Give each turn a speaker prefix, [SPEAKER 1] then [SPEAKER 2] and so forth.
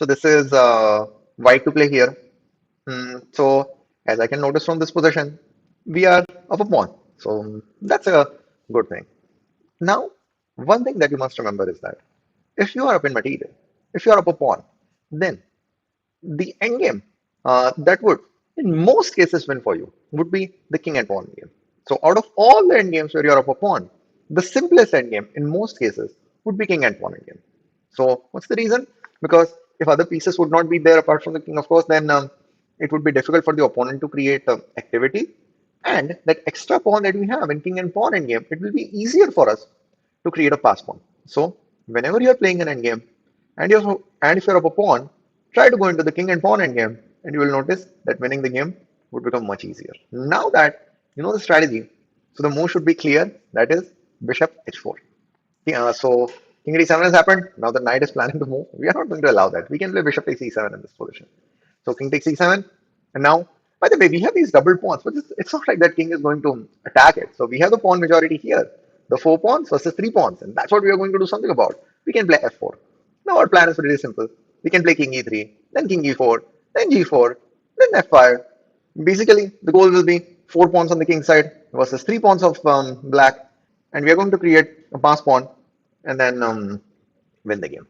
[SPEAKER 1] So this is white to play here. So as I can notice from this position, we are up a pawn. So that's a good thing. Now, one thing that you must remember is that if you are up in material, if you are up a pawn, then the endgame that would, in most cases, win for you would be the king and pawn game. So, out of all the endgames where you're up a pawn, the simplest endgame in most cases would be king and pawn endgame. So, what's the reason? Because if other pieces would not be there apart from the king, of course, then it would be difficult for the opponent to create activity. And that extra pawn that we have in king and pawn endgame, it will be easier for us to create a pass pawn. So, whenever you're playing an endgame, and if you're up a pawn, try to go into the king and pawn endgame, and you will notice that winning the game would become much easier. Now that you know the strategy, so the move should be clear. That is bishop h4. So king d7 has happened. Now the knight is planning to move. We are not going to allow that. We can play bishop takes e7 in this position. So king takes e7, and now, by the way, we have these double pawns, but it's not like that king is going to attack it. So we have the pawn majority here, the four pawns versus three pawns, and that's what we are going to do something about. We can play f4. Now our plan is pretty simple. We can play king e3, then king e4, then g4, then f5. Basically, the goal will be four pawns on the king side versus three pawns of black, and we are going to create a pass pawn and then win the game.